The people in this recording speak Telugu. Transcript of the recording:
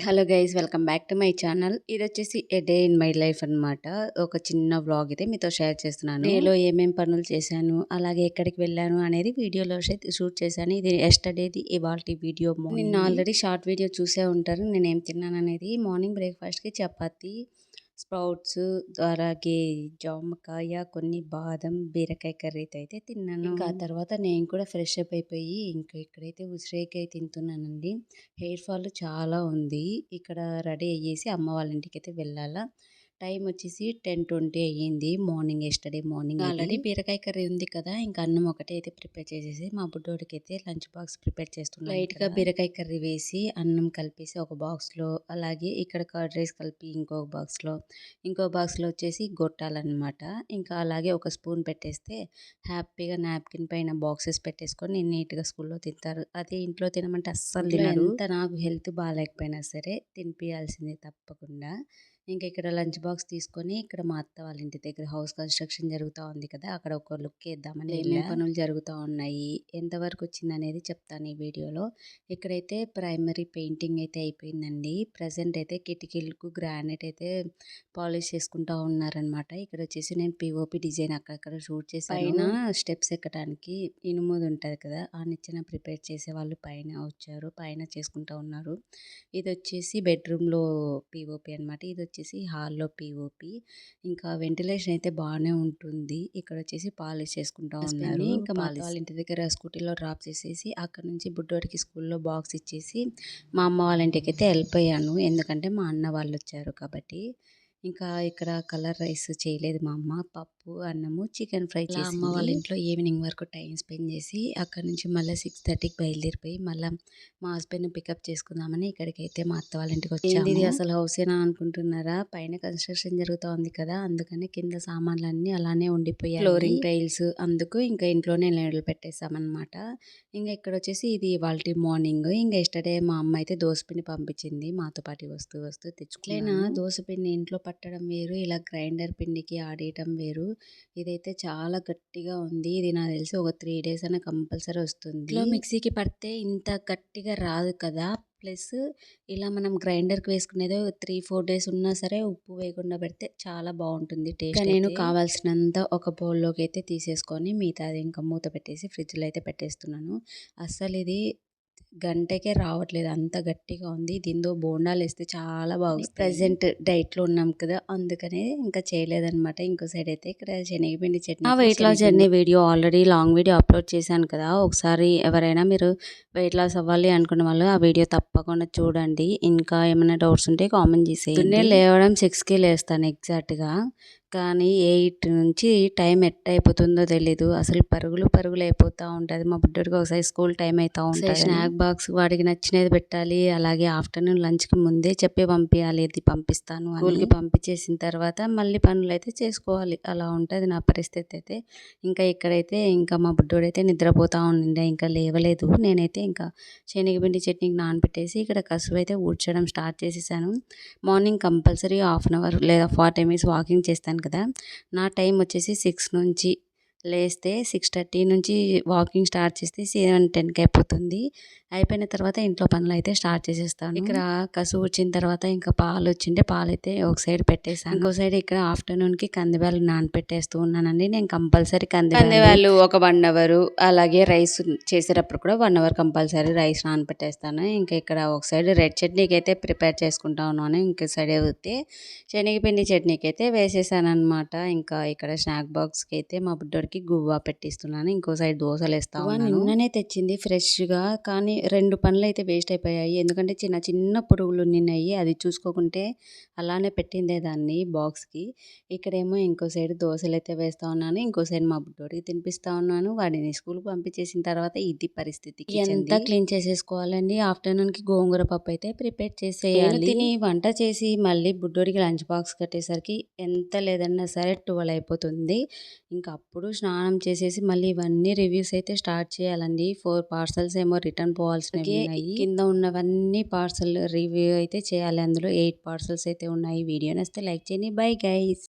Hello guys, welcome back to my channel. ఇది వచ్చేసి ఏ డే ఇన్ మై లైఫ్ అనమాట. ఒక చిన్న వ్లాగ్ అయితే మీతో షేర్ చేస్తున్నాను. డేలో ఏమేం పనులు చేశాను, అలాగే ఎక్కడికి వెళ్ళాను అనేది వీడియోలో షూట్ చేశాను. ఇది ఎస్టర్డేది ఇవాల్టి వీడియో. నిన్న ఆల్రెడీ షార్ట్ వీడియో చూసే ఉంటారు నేను ఏం తిన్నాను అనేది. మార్నింగ్ బ్రేక్ఫాస్ట్కి చపాతి, స్ప్రౌట్స్, అలాగే జామకాయ, కొన్ని బాదం, బీరకాయ కర్రీతో అయితే తిన్నాను. ఇంకా ఆ తర్వాత నేను కూడా ఫ్రెష్ అప్ అయిపోయి ఇంకా ఇక్కడైతే ఉసిరికాయ తింటున్నానండి. హెయిర్ ఫాల్ చాలా ఉంది. ఇక్కడ రెడీ అయ్యేసి అమ్మ వాళ్ళ ఇంటికి అయితే వెళ్ళాలా. టైం వచ్చేసి 10:20 అయ్యింది. Morning yesterday morning. ఆల్రెడీ బీరకాయ కర్రీ ఉంది కదా, ఇంకా అన్నం ఒకటే అయితే ప్రిపేర్ చేసేసి మా బుడ్డోడికి అయితే లంచ్ బాక్స్ ప్రిపేర్ చేస్తున్నాను. లైట్గా బీరకాయ కర్రీ వేసి అన్నం కలిపేసి ఒక బాక్స్లో, అలాగే ఇక్కడ కర్డ్ రైస్ కలిపి ఇంకో బాక్స్లో వచ్చేసి గొట్టాలన్నమాట. ఇంకా అలాగే ఒక స్పూన్ పెట్టేస్తే హ్యాపీగా నాప్కిన్ పైన బాక్సెస్ పెట్టేసుకొని నీట్గా స్కూల్లో తింటారు. అదే ఇంట్లో తినమంటే అస్సలు తినరు. ఎంత నాకు హెల్త్ బాగాలేకపోయినా సరే తినిపించాల్సిందే తప్పకుండా. ఇంకా ఇక్కడ లంచ్ బాక్స్ తీసుకొని ఇక్కడ మా అత్త వాళ్ళ ఇంటి దగ్గర హౌస్ కన్స్ట్రక్షన్ జరుగుతూ ఉంది కదా, అక్కడ ఒక లుక్ వేద్దామని. ఏమేమి పనులు జరుగుతూ ఉన్నాయి, ఎంతవరకు వచ్చింది అనేది చెప్తాను ఈ వీడియోలో. ఇక్కడైతే ప్రైమరీ పెయింటింగ్ అయితే అయిపోయిందండి. ప్రజెంట్ అయితే కిటికీలకు గ్రానైట్ అయితే పాలిష్ చేసుకుంటూ ఉన్నారనమాట. ఇక్కడ వచ్చేసి నేను పిఓపి డిజైన్ అక్కడక్కడ షూట్ చేశాను. పైన స్టెప్స్ ఎక్కడానికి ఇనుముది ఉంటుంది కదా, ఆ నిచ్చెన ప్రిపేర్ చేసే వాళ్ళు పైన వచ్చారు, పైన చేసుకుంటూ ఉన్నారు. ఇది వచ్చేసి బెడ్రూమ్లో పిఓపి అనమాట. ఇది వచ్చేసి హాల్లో పిఓపి. ఇంకా వెంటిలేషన్ అయితే బాగానే ఉంటుంది. ఇక్కడ వచ్చేసి పాలిష్ చేసుకుంటూ ఉన్నారు. ఇంకా మా వాళ్ళ ఇంటి దగ్గర స్కూటీలో డ్రాప్ చేసేసి అక్కడ నుంచి బుడ్డోడికి స్కూల్లో బాక్స్ ఇచ్చేసి మా అమ్మ వాళ్ళ ఇంటికి అయితే వెళ్ళిపోయాను. ఎందుకంటే మా అన్న వాళ్ళు వచ్చారు కాబట్టి. ఇంకా ఇక్కడ కలర్ రైస్ చేయలేదు మా అమ్మ, పప్పు, అన్నము, చికెన్ ఫ్రై చేసి అమ్మ వాళ్ళ ఇంట్లో ఈవినింగ్ వరకు టైం స్పెండ్ చేసి అక్కడ నుంచి మళ్ళీ 6:30కి బయలుదేరిపోయి మళ్ళీ మా హస్బెండ్ని పికప్ చేసుకుందామని ఇక్కడికైతే మా అత్త వాళ్ళ ఇంటికి వచ్చాము. ఇది అసలు హౌసేనా అనుకుంటున్నారా? పైన కన్స్ట్రక్షన్ జరుగుతూ ఉంది కదా, అందుకని కింద సామాన్లన్నీ అలానే ఉండిపోయాయి. ఫ్లోరింగ్ టైల్స్, అందుకు ఇంకా ఇంట్లోనే నీళ్ళు పెట్టేసామన్నమాట. ఇంకా ఇక్కడ వచ్చేసి ఇది ఇవాళ మార్నింగ్. ఇంకా ఎస్టర్డే మా అమ్మ అయితే దోసపిండి పంపించింది, మాతో పాటు వస్తూ తెచ్చుకులేనా. దోసపిండి ఇంట్లో పట్టడం వేరు, ఇలా గ్రైండర్ పిండికి ఆడేయటం వేరు. ఇదైతే చాలా గట్టిగా ఉంది. ఇది నాకు తెలిసి ఒక 3 days అయినా కంపల్సరీ వస్తుంది. మిక్సీకి పడితే ఇంత గట్టిగా రాదు కదా, ప్లస్ ఇలా మనం గ్రైండర్కి వేసుకునేది 3-4 days ఉన్నా సరే ఉప్పు వేయకుండా పెడితే చాలా బాగుంటుంది టేస్ట్. నేను కావాల్సినంత ఒక బౌల్లోకి అయితే తీసేసుకొని మిగతాది ఇంకా మూత పెట్టేసి ఫ్రిడ్జ్లో అయితే పెట్టేస్తున్నాను. అస్సలు ఇది గంటకే రావట్లేదు, అంత గట్టిగా ఉంది. దీంతో బోండాలు వేస్తే చాలా బాగుంది. ప్రజెంట్ డైట్లో ఉన్నాం కదా, అందుకనే ఇంకా చేయలేదన్నమాట. ఇంకో సైడ్ అయితే ఇక్కడ శనగపిండి చట్నీ, weight loss journey video already long video upload చేశాను కదా, ఒకసారి ఎవరైనా మీరు వెయిట్ లాస్ అవ్వాలి అనుకున్న వాళ్ళు ఆ వీడియో తప్పకుండా చూడండి. ఇంకా ఏమైనా డౌట్స్ ఉంటే కామెంట్ చేసేయండి. నేను లేవడం 6కి లేస్తాను ఎగ్జాక్ట్గా, కానీ 8 నుంచి టైం ఎట్ట అయిపోతుందో తెలీదు. అసలు పరుగులు అయిపోతూ ఉంటుంది. మా బుడ్డోడికి ఒకసారి స్కూల్ టైం అవుతూ ఉంటుంది. స్నాక్ బాక్స్ వాడికి నచ్చినది పెట్టాలి, అలాగే ఆఫ్టర్నూన్ లంచ్కి ముందే చెప్పి పంపించాలి, ఇది పంపిస్తాను స్కూల్కి పంపించేసిన తర్వాత మళ్ళీ పనులు అయితే చేసుకోవాలి. అలా ఉంటుంది నా పరిస్థితి అయితే. ఇంకా ఇక్కడైతే ఇంకా మా బుడ్డోడైతే నిద్రపోతూ ఉండే, ఇంకా లేవలేదు. నేనైతే ఇంకా శనగపిండి చట్నీకి నానబెట్టేసి ఇక్కడ కసువు అయితే ఊడ్చడం స్టార్ట్ చేసేసాను. మార్నింగ్ కంపల్సరీ 1/2 hour లేదా 40 minutes వాకింగ్ చేస్తాను కదా. నా టైం వచ్చేసి 6 నుంచి లేస్తే 6:30 నుంచి వాకింగ్ స్టార్ట్ చేస్తే 7:10కి అయిపోతుంది. అయిపోయిన తర్వాత ఇంట్లో పనులు అయితే స్టార్ట్ చేసేస్తాను. ఇక్కడ కసువు వచ్చిన తర్వాత ఇంకా పాలు వచ్చింటే పాలు అయితే ఒక సైడ్ పెట్టేసాను. ఇంకో సైడ్ ఇక్కడ ఆఫ్టర్నూన్కి కందిబ్యాలు నానపెట్టేస్తూ ఉన్నానండి. నేను కంపల్సరీ కందిబ్యాలు ఒక 1 hour, అలాగే రైస్ చేసేటప్పుడు కూడా 1 hour కంపల్సరీ రైస్ నానపెట్టేస్తాను. ఇంకా ఇక్కడ ఒక సైడ్ రెడ్ చట్నీకి అయితే ప్రిపేర్ చేసుకుంటా ఉన్నాను, ఇంకో సైడ్ అయితే శనగపిండి చట్నీకి అయితే వేసేసాను అనమాట. ఇంకా ఇక్కడ స్నాక్ బాక్స్కి అయితే మా బుడ్డోడికి గువ్వా పెట్టిస్తున్నాను, ఇంకో సైడ్ దోశలు వేస్తాను. నిన్ననే తెచ్చింది ఫ్రెష్గా, కానీ 2 పనులు అయితే వేస్ట్ అయిపోయాయి. ఎందుకంటే చిన్న పురుగులు నిన్నాయి, అది చూసుకోకుంటే అలానే పెట్టిందే దాన్ని బాక్స్కి. ఇక్కడేమో ఇంకో సైడ్ దోశలు అయితే వేస్తూ ఉన్నాను, ఇంకో సైడ్ మా బుడ్డోడికి తినిపిస్తూ ఉన్నాను. వాడిని స్కూల్కి పంపించేసిన తర్వాత ఇది పరిస్థితి. ఎంత క్లీన్ చేసేసుకోవాలండి. ఆఫ్టర్నూన్కి గోంగూర పప్పు అయితే ప్రిపేర్ చేసేయాలి. తిని వంట చేసి మళ్ళీ బుడ్డోడికి లంచ్ బాక్స్ కట్టేసరికి ఎంత లేదన్నా సరే 12 అయిపోతుంది. ఇంకా అప్పుడు స్నానం చేసేసి మళ్ళీ ఇవన్నీ రివ్యూస్ అయితే స్టార్ట్ చేయాలండి. 4 parcels ఏమో రిటర్న్ పోవాల్సినవి ఉన్నాయి. కింద ఉన్నవన్నీ పార్సల్ రివ్యూ అయితే చేయాలి. అందులో 8 parcels అయితే ఉన్నాయి. వీడియో నచ్చితే లైక్ చేయండి. Bye guys.